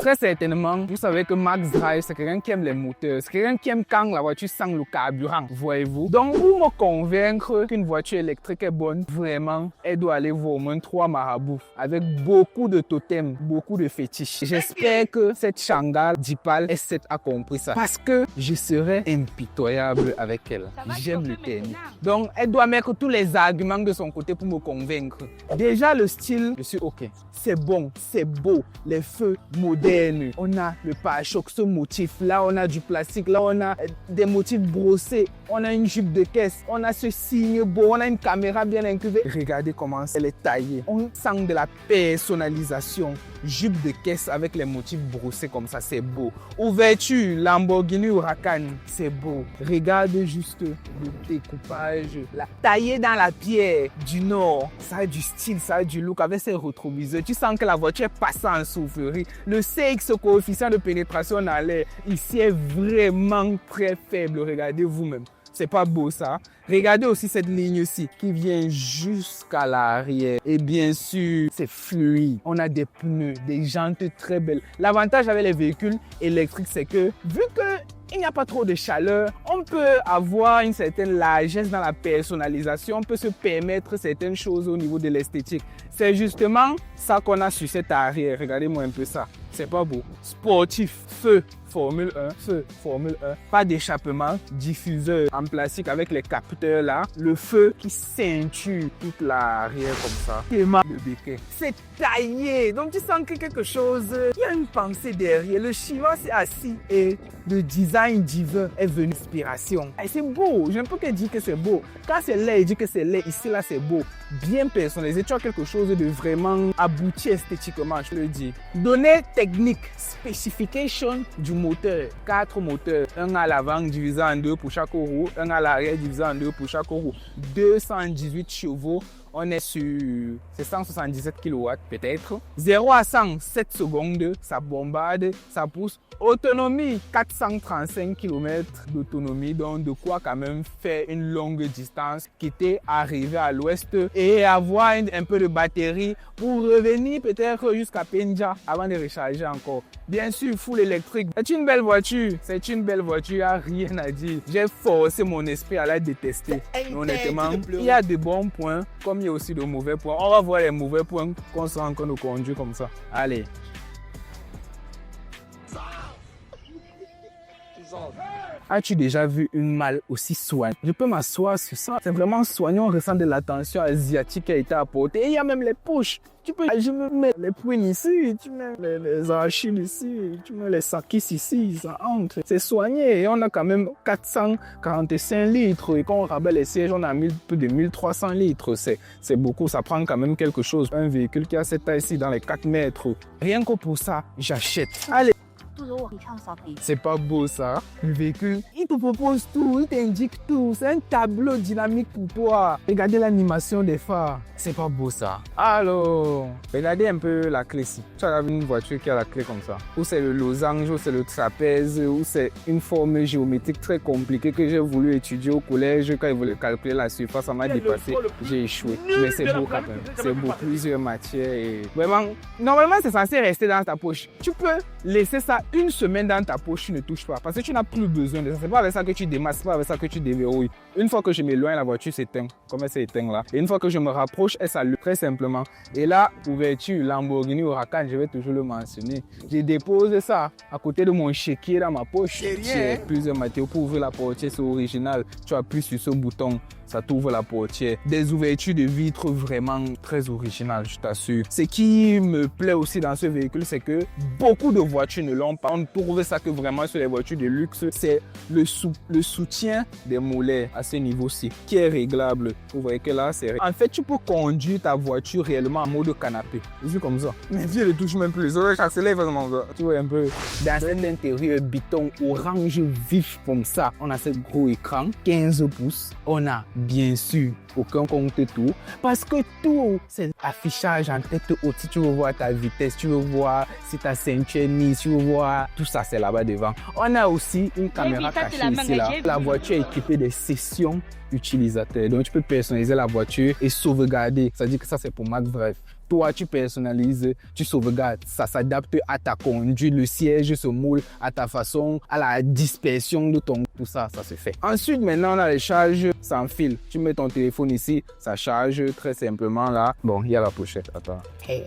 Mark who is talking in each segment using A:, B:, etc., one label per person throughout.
A: Très certainement, vous savez que Max Drive, c'est quelqu'un qui aime les moteurs. C'est quelqu'un qui aime quand la voiture sent le carburant, voyez-vous. Donc, pour me convaincre qu'une voiture électrique est bonne, vraiment, elle doit aller voir au moins 3 marabouts avec beaucoup de totems, beaucoup de fétiches. J'espère que cette Shanghai Deepal S7 a compris ça parce que je serai impitoyable avec elle. J'aime le tennis. Donc, elle doit mettre tous les arguments de son côté pour me convaincre. Déjà, le style, je suis OK. C'est bon, c'est beau. Les feux modernes. On a le pare-choc, ce motif. Là, on a du plastique. Là, on a des motifs brossés. On a une jupe de caisse. On a ce signe beau. On a une caméra bien incurvée. Regardez comment elle est taillée. On sent de la personnalisation. Jupe de caisse avec les motifs brossés comme ça, c'est beau. Ouverture, Lamborghini Huracan, c'est beau. Regarde juste le découpage. La taillée dans la pierre du Nord. Ça a du style, ça a du look avec ses rétroviseurs. Tu sens que la voiture est passée en soufflerie. Le CX, coefficient de pénétration dans l'air, ici est vraiment très faible. Regardez vous-même. C'est pas beau ça. Regardez aussi cette ligne-ci qui vient jusqu'à l'arrière. Et bien sûr, c'est fluide. On a des pneus, des jantes très belles. L'avantage avec les véhicules électriques, c'est que vu qu'il n'y a pas trop de chaleur, on peut avoir une certaine largesse dans la personnalisation. On peut se permettre certaines choses au niveau de l'esthétique. C'est justement ça qu'on a sur cette arrière. Regardez-moi un peu ça. C'est pas beau. Sportif, feu, Formule 1, feu, Formule 1. Pas d'échappement, diffuseur en plastique avec les capteurs là. Le feu qui ceinture toute l'arrière comme ça. Tellement de béquet. C'est taillé. Donc tu sens que quelque chose, il y a une pensée derrière. Le chinois s'est assis et le design divin est venu inspiration. Et c'est beau. Je ne peux que dire que c'est beau. Quand c'est laid, il dit que c'est laid. Ici là, c'est beau. Bien personnalisé. Tu as quelque chose de vraiment abouti esthétiquement, je le dis. Données techniques, spécification du moteur. 4 moteurs. Un à l'avant divisé en 2 pour chaque roue. Un à l'arrière divisé en 2 pour chaque roue. 218 chevaux. On est sur 177 kW peut-être. 0 à 100, 7 secondes. Ça bombarde, ça pousse. Autonomie, 435 km d'autonomie. Donc de quoi quand même faire une longue distance, quitter, arriver à l'ouest et avoir un peu de batterie pour revenir peut-être jusqu'à Penja avant de recharger encore. Bien sûr, full électrique. C'est une belle voiture. C'est une belle voiture, il n'y a rien à dire. J'ai forcé mon esprit à la détester. Mais honnêtement, il y a de bons points comme il y a aussi de mauvais points. On va voir les mauvais points qu'on se rend compte de conduire comme ça. Allez. As-tu déjà vu une malle aussi soignée? Je peux m'asseoir sur ça. C'est vraiment soigné. On ressent de l'attention asiatique qui a été apportée. Et il y a même les poches. Je me mets les poignes ici, tu mets les archives ici, tu mets les sakis ici, ça entre. C'est soigné. Et on a quand même 445 litres. Et quand on rabat les sièges, on a plus de 1300 litres. C'est beaucoup. Ça prend quand même quelque chose. Un véhicule qui a cette taille-ci dans les 4 mètres. Rien que pour ça, j'achète. Allez. C'est pas beau ça. Le véhicule, il te propose tout, il t'indique tout. C'est un tableau dynamique pour toi. Regardez l'animation des phares. C'est pas beau ça. Alors, regardez un peu la clé ici. Tu as une voiture qui a la clé comme ça. Ou c'est le losange, ou c'est le trapèze, ou c'est une forme géométrique très compliquée que j'ai voulu étudier au collège. Quand il voulait calculer la surface, ça m'a dépassé. J'ai échoué. Mais c'est beau quand même. C'est beau. Plusieurs matières. Et... Vraiment, normalement, c'est censé rester dans ta poche. Tu peux laisser ça une semaine dans ta poche, tu ne touches pas. Parce que tu n'as plus besoin de ça. C'est pas avec ça que tu démasses, c'est pas avec ça que tu déverrouilles. Une fois que je m'éloigne, la voiture s'éteint. Comme elle s'est éteinte là. Et une fois que je me rapproche, elle s'allume très simplement. Et là, ouverture, Lamborghini Huracan, je vais toujours le mentionner. Je dépose ça à côté de mon chéquier dans ma poche. J'ai plusieurs matériaux pour ouvrir la portière, c'est original. Tu appuies sur ce bouton. Ça t'ouvre la portière. Des ouvertures de vitres vraiment très originales, je t'assure. Ce qui me plaît aussi dans ce véhicule, c'est que beaucoup de voitures ne l'ont pas. On trouve ça que vraiment sur les voitures de luxe, c'est le soutien des mollets à ce niveau-ci, qui est réglable. Vous voyez que là, c'est... En fait, tu peux conduire ta voiture réellement en mode canapé. Vu comme ça. Mais Dieu ne touche même plus. Ça se lève vraiment ça. Tu vois un peu. Dans cet intérieur béton orange vif comme ça, on a ce gros écran, 15 pouces. On a bien sûr aucun compte tout parce que tout c'est affichage en tête haute. Si tu veux voir ta vitesse, tu veux voir si ta ceinture est mise, tu veux voir tout ça, c'est là-bas devant. On a aussi une caméra cachée ici là. La voiture est équipée de sessions utilisateurs, donc tu peux personnaliser la voiture et sauvegarder. Ça dit que ça c'est pour Max Drive. Toi, tu personnalises, tu sauvegardes. Ça s'adapte à ta conduite, le siège se moule à ta façon, à la dispersion de ton... Tout ça, ça se fait. Ensuite, maintenant, on a les charges sans fil. Tu mets ton téléphone ici, ça charge très simplement là. Bon, il y a la pochette. Attends.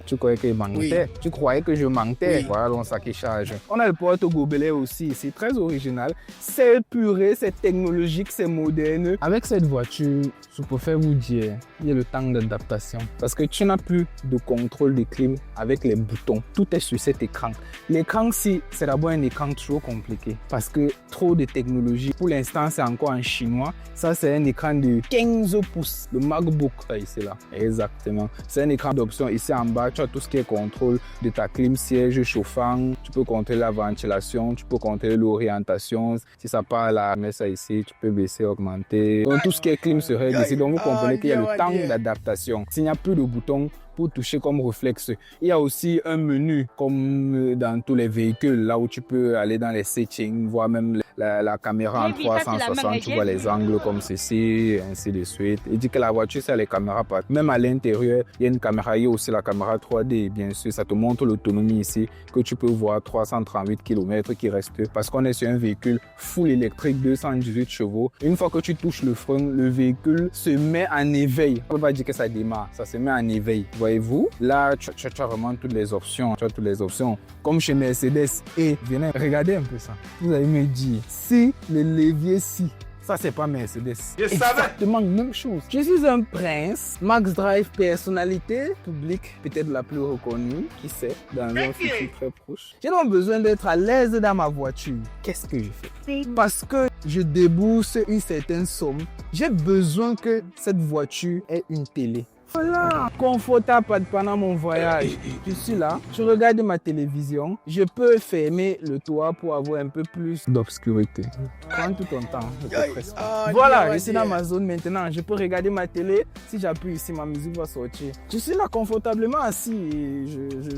A: Tu croyais que je mentais? Tu croyais que je mentais? Voilà donc ça qui charge. On a le porte-gobelet aussi. C'est très original. C'est puré, c'est technologique, c'est moderne. Avec cette voiture, je préfère vous dire, il y a le temps d'adaptation. Parce que tu n'as plus de contrôle de clim avec les boutons. Tout est sur cet écran. L'écran, si c'est d'abord un écran trop compliqué. Parce que trop de technologie. Pour l'instant, c'est encore en chinois. Ça, c'est un écran de 15 pouces. Le MacBook, là, ici, là. Exactement. C'est un écran d'option. Ici, en bas, tu as tout ce qui est contrôle de ta clim, siège chauffant. Tu peux contrôler la ventilation. Tu peux contrôler l'orientation. Si ça part là, mets ça ici. Tu peux baisser, augmenter. Donc, tout ce qui est clim se règle ici. Donc, vous comprenez qu'il y a le temps d'adaptation. S'il n'y a plus de boutons pour toucher comme réflexe. Il y a aussi un menu comme dans tous les véhicules, là où tu peux aller dans les settings, voir même la caméra en 360, tu vois les angles comme ceci, ainsi de suite. Il dit que la voiture, c'est les caméras partout. Même à l'intérieur, il y a une caméra, il y a aussi la caméra 3D, bien sûr. Ça te montre l'autonomie ici, que tu peux voir 338 km qui reste, parce qu'on est sur un véhicule full électrique, 218 chevaux. Une fois que tu touches le frein, le véhicule se met en éveil. On ne peut pas dire que ça démarre, ça se met en éveil. Voyez-vous, là, tu as vraiment toutes les options. Tu as toutes les options, comme chez Mercedes. Et venez, regardez un peu ça. Vous allez me dire, si le levier-ci, ça, c'est pas Mercedes. Exactement, même chose. Je suis un prince. Max Drive, personnalité publique, peut-être la plus reconnue, qui sait, dans un futur très proche. J'ai donc besoin d'être à l'aise dans ma voiture. Qu'est-ce que je fais? Parce que je débourse une certaine somme. J'ai besoin que cette voiture ait une télé. Voilà, confortable pendant mon voyage. Je suis là, je regarde ma télévision. Je peux fermer le toit pour avoir un peu plus d'obscurité. Prends tout ton temps. Voilà, je suis dans ma zone maintenant. Je peux regarder ma télé. Si j'appuie ici, ma musique va sortir. Je suis là confortablement assis et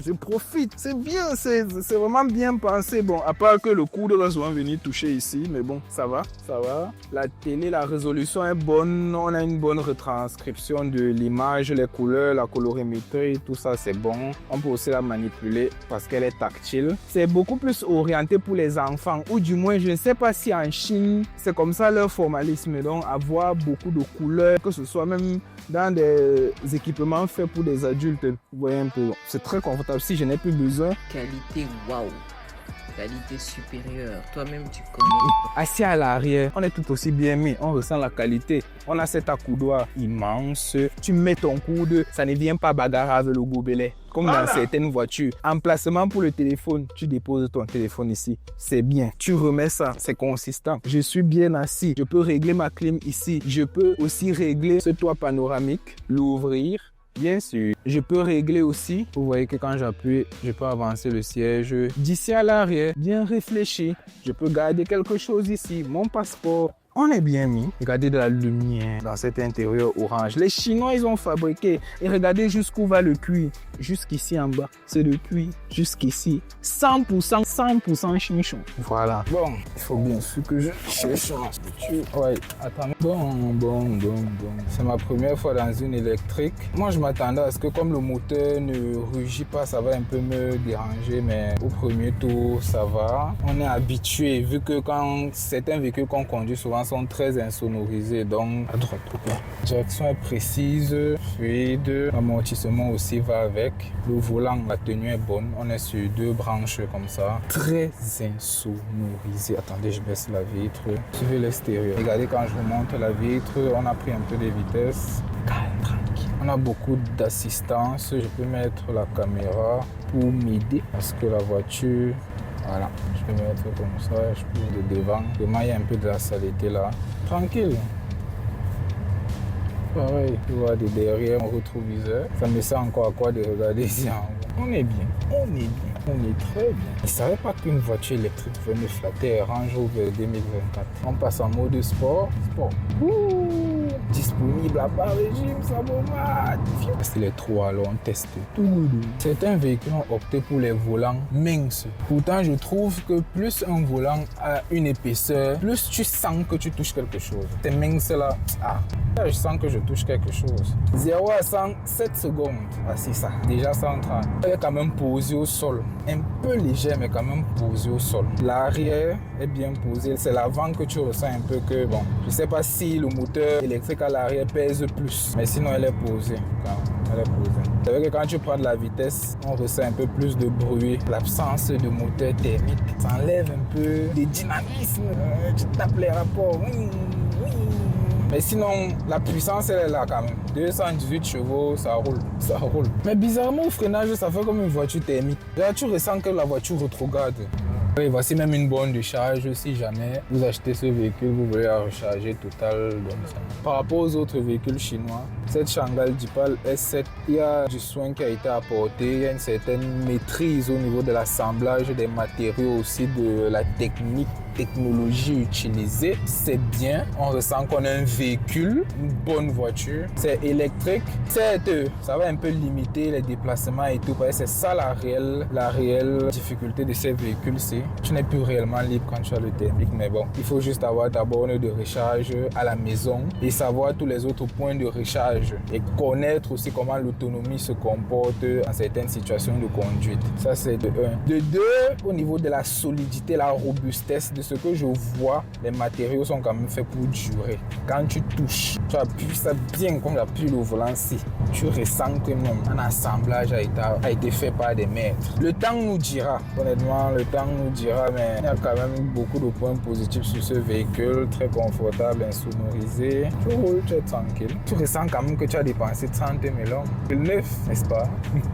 A: je profite. C'est bien, c'est vraiment bien pensé. Bon, à part que le coude va souvent venir toucher ici, mais bon, ça va, ça va. La télé, la résolution est bonne. On a une bonne retranscription de l'image. Les couleurs, la colorimétrie, tout ça c'est bon. On peut aussi la manipuler parce qu'elle est tactile. C'est beaucoup plus orienté pour les enfants, ou du moins je ne sais pas si en Chine c'est comme ça leur formalisme, donc avoir beaucoup de couleurs, que ce soit même dans des équipements faits pour des adultes. Vous voyez un peu, c'est très confortable. Si je n'ai plus besoin.
B: Qualité waouh, qualité supérieure, toi-même tu connais.
A: Assis à l'arrière, on est tout aussi bien mis, on ressent la qualité. On a cet accoudoir immense, tu mets ton coude, ça ne vient pas bagarre avec le gobelet. Comme dans certaines voitures. Emplacement pour le téléphone, tu déposes ton téléphone ici. C'est bien. Tu remets ça, c'est consistant. Je suis bien assis. Je peux régler ma clim ici. Je peux aussi régler ce toit panoramique, l'ouvrir. Bien sûr, je peux régler aussi. Vous voyez que quand j'appuie, je peux avancer le siège d'ici à l'arrière, bien réfléchi. Je peux garder quelque chose ici, mon passeport. On est bien mis. Regardez de la lumière dans cet intérieur orange. Les Chinois, ils ont fabriqué. Et regardez jusqu'où va le cuir. Jusqu'ici en bas, c'est le cuir. Jusqu'ici, 100%, 100% chinchon. Voilà. Bon, il faut bien sûr que je cherche ma structure. Ouais, attends. Bon. C'est ma première fois dans une électrique. Moi, je m'attendais à ce que comme le moteur ne rugit pas, ça va un peu me déranger. Mais au premier tour, ça va. On est habitué, vu que quand certains véhicules qu'on conduit souvent sont très insonorisés. Donc, à droite, ok. Direction est précise, fluide. L'amortissement aussi va avec. Le volant, la tenue est bonne. On est sur 2 branches comme ça. Très insonorisé. Attendez, je baisse la vitre. Suivez l'extérieur. Regardez quand je remonte la vitre, on a pris un peu de vitesse. Calme, tranquille. On a beaucoup d'assistance. Je peux mettre la caméra pour m'aider parce que la voiture... Voilà, je peux mettre comme ça, je peux de devant. Vraiment, il y a un peu de la saleté là. Tranquille. Pareil, tu vois, de derrière, mon rétroviseur. Ça me sert encore à quoi de regarder ici en haut. On est bien, on est très bien. Je ne savais pas qu'une voiture électrique venait flatter Range Rover 2024. On passe en mode sport. Disponible à bas régime, ça va magnifique. C'est les 3, alors on teste tout. Certains véhicules ont opté pour les volants minces. Pourtant, je trouve que plus un volant a une épaisseur, plus tu sens que tu touches quelque chose. Ces minces là, Là, je sens que je touche quelque chose. 0 à 100, 7 secondes. Ah, c'est ça. Déjà 130. Elle est quand même posée au sol. Un peu léger, mais quand même posée au sol. L'arrière est bien posé. C'est l'avant que tu ressens un peu que, bon, je sais pas si le moteur électrique à l'arrière pèse plus. Mais sinon, elle est posée. Elle est posée. C'est vrai que quand tu prends de la vitesse, on ressent un peu plus de bruit. L'absence de moteur thermique, ça enlève un peu de dynamisme. Tu tapes les rapports. Mais sinon, la puissance, elle est là quand même. 218 chevaux, ça roule, ça roule. Mais bizarrement, au freinage, ça fait comme une voiture thermique. Là, tu ressens que la voiture rétrograde. Et voici même une borne de charge si jamais vous achetez ce véhicule, vous voulez la recharger totale. Par rapport aux autres véhicules chinois, cette Changan Deepal S7, il y a du soin qui a été apporté, il y a une certaine maîtrise au niveau de l'assemblage des matériaux, aussi de la technologie utilisée. C'est bien, on ressent qu'on a un véhicule, une bonne voiture. C'est électrique, ça va un peu limiter les déplacements et tout, parce que c'est ça la réelle difficulté de ces véhicules, c'est tu n'es plus réellement libre quand tu as le thermique, mais bon, il faut juste avoir ta borne de recharge à la maison et savoir tous les autres points de recharge et connaître aussi comment l'autonomie se comporte en certaines situations de conduite. Ça, c'est de 1. De 2, au niveau de la solidité, la robustesse, de ce que je vois, les matériaux sont quand même faits pour durer. Quand tu touches, tu appuies ça bien comme j'appuie le volant-ci. Tu ressens que même un assemblage a été fait par des maîtres. Le temps nous dira, honnêtement, le temps nous dira, mais il y a quand même beaucoup de points positifs sur ce véhicule, très confortable, insonorisé. Tu roules, tu es tranquille. Tu ressens quand même que tu as dépensé 30 000 €. Le neuf, n'est-ce pas?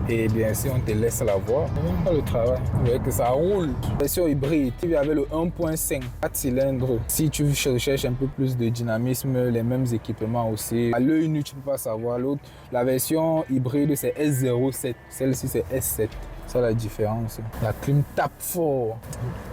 A: Et bien sûr, on te laisse la voir. On fait le travail. Vous voyez que ça roule. Version hybride, il y avait le 1.5, 4 cylindres. Si tu recherches un peu plus de dynamisme, les mêmes équipements aussi. À l'œil nu, tu ne peux pas savoir. L'autre, la version hybride, c'est S07. Celle-ci, c'est S7. C'est la différence. La clim tape fort.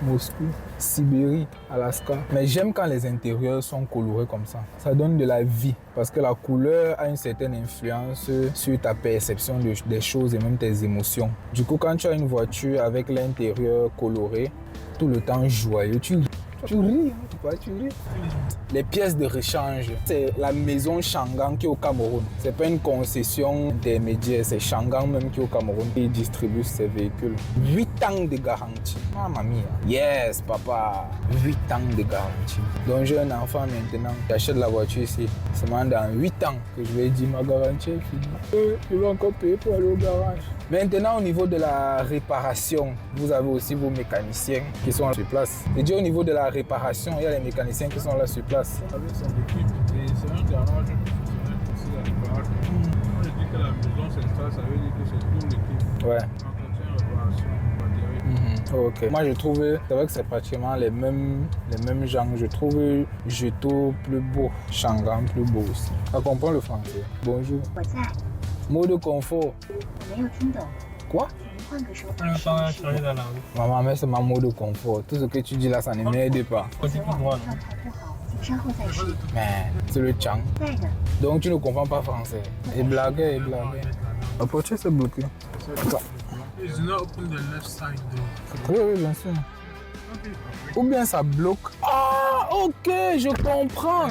A: Moscou, Sibérie, Alaska. Mais j'aime quand les intérieurs sont colorés comme ça. Ça donne de la vie. Parce que la couleur a une certaine influence sur ta perception des choses et même tes émotions. Du coup, quand tu as une voiture avec l'intérieur coloré, tout le temps joyeux, tu ris, tu ris. Les pièces de rechange, c'est la maison Changan qui est au Cameroun. C'est pas une concession intermédiaire, c'est Changan même qui est au Cameroun qui distribue ces véhicules. 8 ans de garantie. Mamma mia. Yes, papa. 8 ans de garantie. Donc j'ai un enfant maintenant, j'achète la voiture ici. C'est dans 8 ans que je vais dire ma garantie est finie. Je vais encore payer pour aller au garage. Maintenant, au niveau de la réparation, vous avez aussi vos mécaniciens qui sont sur place. Et déjà au niveau de la réparation, il y a les mécaniciens qui sont là sur place.
C: Avec son équipe, et c'est un garage professionnel aussi la réparation. Quand je dis que la maison s'installe, ça veut dire que c'est toute l'équipe.
A: Ouais.
C: Entretien, réparation, matériel.
A: Ok. Moi je trouve, c'est vrai que c'est pratiquement les mêmes genres. Je trouve Jeto plus beau, Changan plus beau aussi. Ça comprend le français. Bonjour. Mode confort. Quoi? Maman, mais c'est ma mode de confort. Tout ce que tu dis là, ça ne m'aide pas. Mais c'est le Chang. Donc tu ne comprends pas français. Et blaguer. La portière c'est bloqué.
C: It's not open the left side though.
A: Oui, bien sûr. Ou bien ça bloque. Ah, ok, je comprends.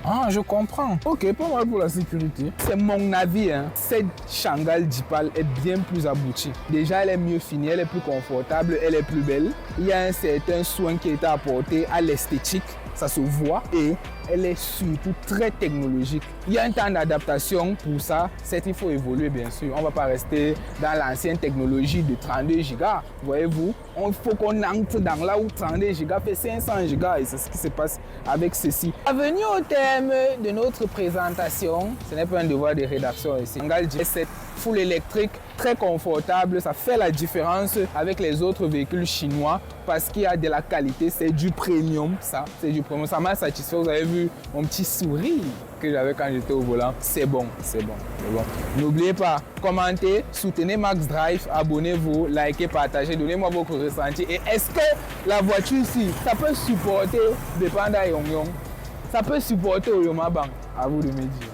A: Ah, je comprends. Ok, pas mal pour la sécurité. C'est mon avis, hein. Cette Changan Deepal est bien plus aboutie. Déjà, elle est mieux finie, elle est plus confortable, elle est plus belle. Il y a un certain soin qui a été apporté à l'esthétique, ça se voit. Et elle est surtout très technologique. Il y a un temps d'adaptation pour ça. Certes, il faut évoluer, bien sûr. On ne va pas rester dans l'ancienne technologie de 32 Go. Voyez-vous, il faut qu'on entre dans là où 32 Go fait 500 Go. Et c'est ce qui se passe avec ceci. Venu au terme de notre présentation, ce n'est pas un devoir de rédaction ici. Changan G7 full électrique, très confortable. Ça fait la différence avec les autres véhicules chinois parce qu'il y a de la qualité. C'est du premium, ça. C'est du premium. Ça m'a satisfait. Vous avez vu mon petit sourire que j'avais quand j'étais au volant. C'est bon, c'est bon, c'est bon. N'oubliez pas, commentez, soutenez Max Drive, abonnez-vous, likez, partagez, donnez-moi vos ressentis. Et est-ce que la voiture ici, ça peut supporter Bepanda Yong Yong? Ça peut supporter Oyoma Bank? À vous de me dire.